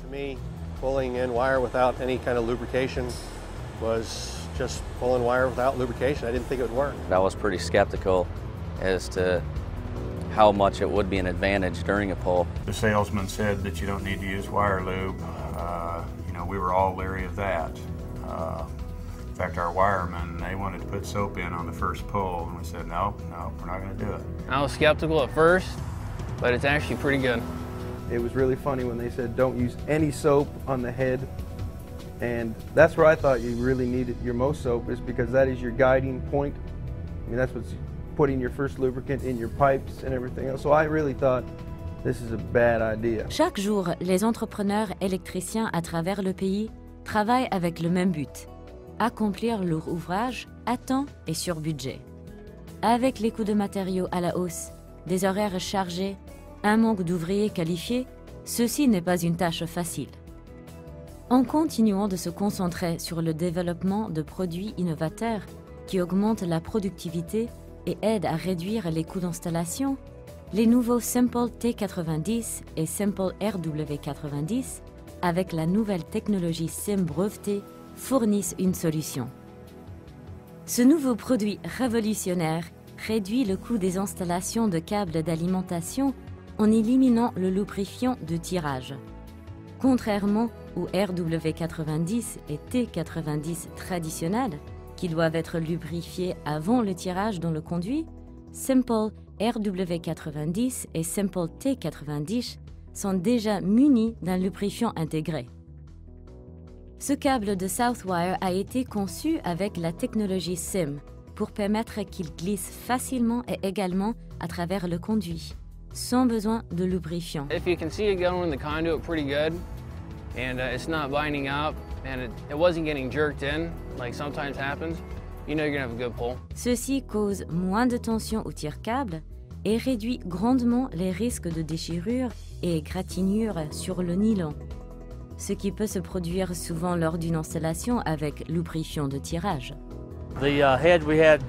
To me, pulling in wire without any kind of lubrication was just pulling wire without lubrication. I didn't think it would work. I was pretty skeptical as to how much it would be an advantage during a pull. The salesman said that you don't need to use wire lube. We were all leery of that. In fact, our wiremen, they wanted to put soap in on the first pull, and we said, no, we're not going to do it. I was skeptical at first, but it's actually pretty good. It was really funny when they said don't use any soap on the head, and that's where I thought you really needed your most soap, is because that is your guiding point. I mean, that's what's putting your first lubricant in your pipes and everything else. So I really thought this is a bad idea. Chaque jour, les entrepreneurs électriciens à travers le pays travaillent avec le même but: accomplir leur ouvrage à temps et sur budget. Avec les coûts de matériaux à la hausse, des horaires chargés, un manque d'ouvriers qualifiés, ceci n'est pas une tâche facile. En continuant de se concentrer sur le développement de produits innovateurs qui augmentent la productivité et aident à réduire les coûts d'installation, les nouveaux SIMpull T90 et SIMpull RW90, avec la nouvelle technologie SIM brevetée, fournissent une solution. Ce nouveau produit révolutionnaire réduit le coût des installations de câbles d'alimentation en éliminant le lubrifiant de tirage. Contrairement aux RW90 et T90 traditionnels, qui doivent être lubrifiés avant le tirage dans le conduit, SIMpull RW90 et SIMpull T90 sont déjà munis d'un lubrifiant intégré. Ce câble de Southwire a été conçu avec la technologie SIM pour permettre qu'il glisse facilement et également à travers le conduit, sans besoin de lubrifiant. If you can see it going in the conduit pretty good, and it's not binding up, and it wasn't getting jerked in, like sometimes happens, you know you're gonna have a good pull. Ceci cause moins de tension au tire-câble et réduit grandement les risques de déchirure et égratignure sur le nylon, ce qui peut se produire souvent lors d'une installation avec lubrifiant de tirage. The head we had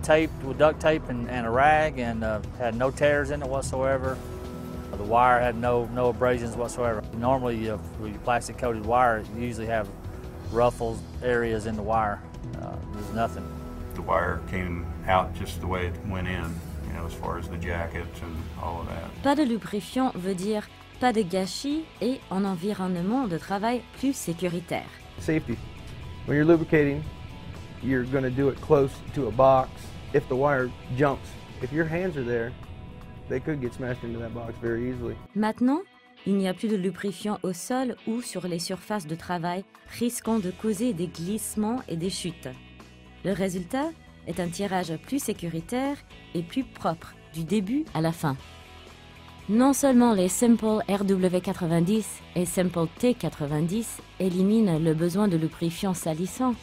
taped with duct tape and a rag, and had no tears in it whatsoever. The wire had no abrasions whatsoever. Normally, with your plastic-coated wire, you usually have ruffles areas in the wire. There's nothing. The wire came out just the way it went in, as far as the jackets and all of that. Pas de lubrifiant veut dire pas de gâchis et un environnement de travail plus sécuritaire. Safety. When you're lubricating, you're going to do it close to a box. If the wire jumps, if your hands are there, they could get smashed into that box very easily. Maintenant, il n'y a plus de lubrifiant au sol ou sur les surfaces de travail, risquant de causer des glissements et des chutes. Le résultat est un tirage plus sécuritaire et plus propre du début à la fin. Non seulement les SIMpull RW90 et SIMpull T90 éliminent le besoin de lubrifiant salissant,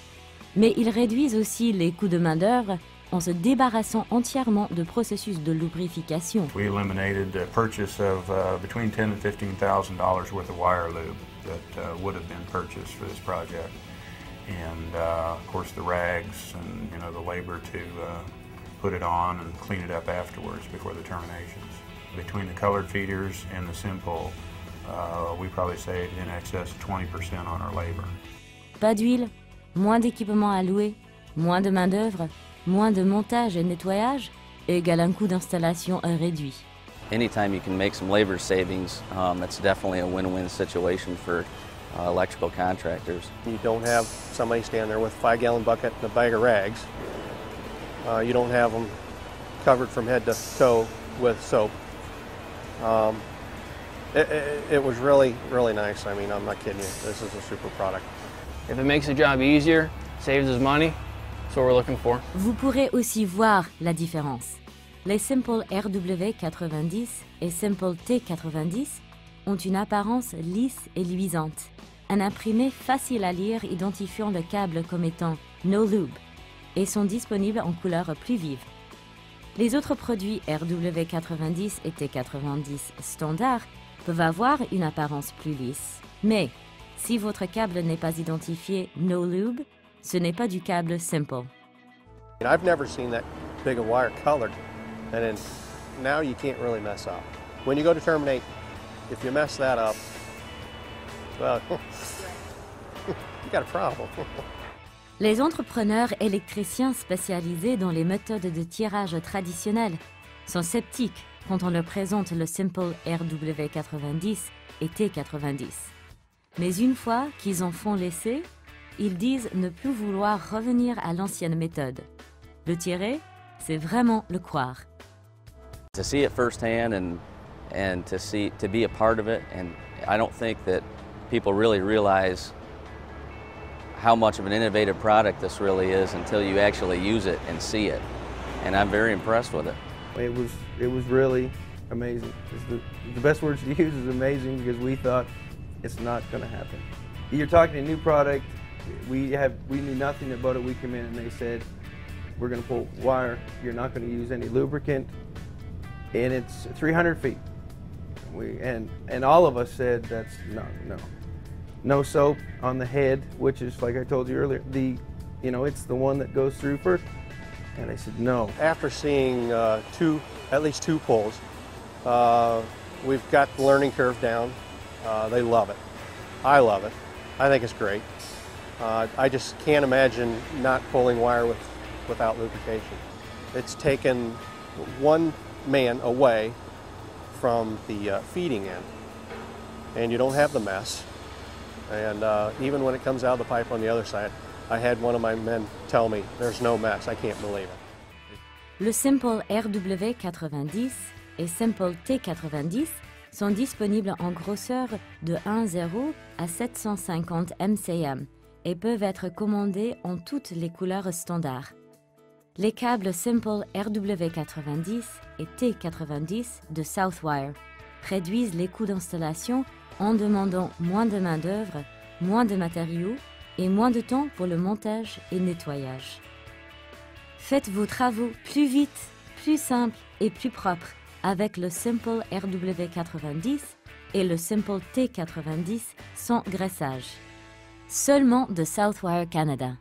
mais ils réduisent aussi les coûts de main-d'œuvre en se débarrassant entièrement de processus de lubrification. We eliminated the purchase of between $10,000 and $15,000 worth of wire lube that would have been purchased for this project, and of course the rags and the labor to put it on and clean it up afterwards before the terminations. Between the colored feeders and the SIMpull, we probably saved in excess of 20% on our labor. Pas d'huile, moins d'équipements à louer, moins de main-d'œuvre, moins de montage et nettoyage égale un coût d'installation réduit. Anytime you can make some labor savings, it's definitely a win-win situation for electrical contractors. You don't have somebody stand there with a 5-gallon bucket and a bag of rags. You don't have them covered from head to toe with soap. It was really, really nice. I mean, I'm not kidding you. This is a super product. If it makes the job easier, saves us money, that's what we're looking for. Vous pourrez aussi voir la différence. Les SIMpull RW90 et SIMpull T90 ont une apparence lisse et luisante, un imprimé facile à lire identifiant le câble comme étant No Lube et sont disponibles en couleur plus vive. Les autres produits RW90 et T90 standard peuvent avoir une apparence plus lisse. Mais si votre câble n'est pas identifié No Lube, ce n'est pas du câble SIMpull. I've never seen that big a wire colored, and then now you can't really mess up. When you go to terminate, if you mess that up, Well, you got a problem. Les entrepreneurs électriciens spécialisés dans les méthodes de tirage traditionnelles sont sceptiques quand on leur présente le SIMpull RW90 et T90. Mais une fois qu'ils en font l'essai, ils disent ne plus vouloir revenir à l'ancienne méthode. Le tirer, c'est vraiment le croire. To see it firsthand and to be a part of it, and I don't think that people really realize how much of an innovative product this really is until you actually use it and see it. And I'm very impressed with it. It was really amazing. The best words to use is amazing, because we thought it's not going to happen. You're talking a new product. We knew nothing about it. We came in and they said, we're going to pull wire. You're not going to use any lubricant, and it's 300 feet. And all of us said that's no soap on the head, which is, like I told you earlier, it's the one that goes through first. And I said no. After seeing at least two pulls, we've got the learning curve down. They love it. I love it. I think it's great. I just can't imagine not pulling wire without lubrication. It's taken one man away from the feeding end, and you don't have the mess. And even when it comes out of the pipe on the other side, I had one of my men tell me, there's no mess. I can't believe it. Le SIMpull RW90 et SIMpull T90 sont disponibles en grosseur de 1,0 à 750 MCM et peuvent être commandés en toutes les couleurs standards. Les câbles SIMpull RW90 et T90 de Southwire réduisent les coûts d'installation en demandant moins de main-d'œuvre, moins de matériaux et moins de temps pour le montage et nettoyage. Faites vos travaux plus vite, plus simples et plus propres avec le SIMpull RW90 et le SIMpull T90 sans graissage. Seulement de Southwire Canada.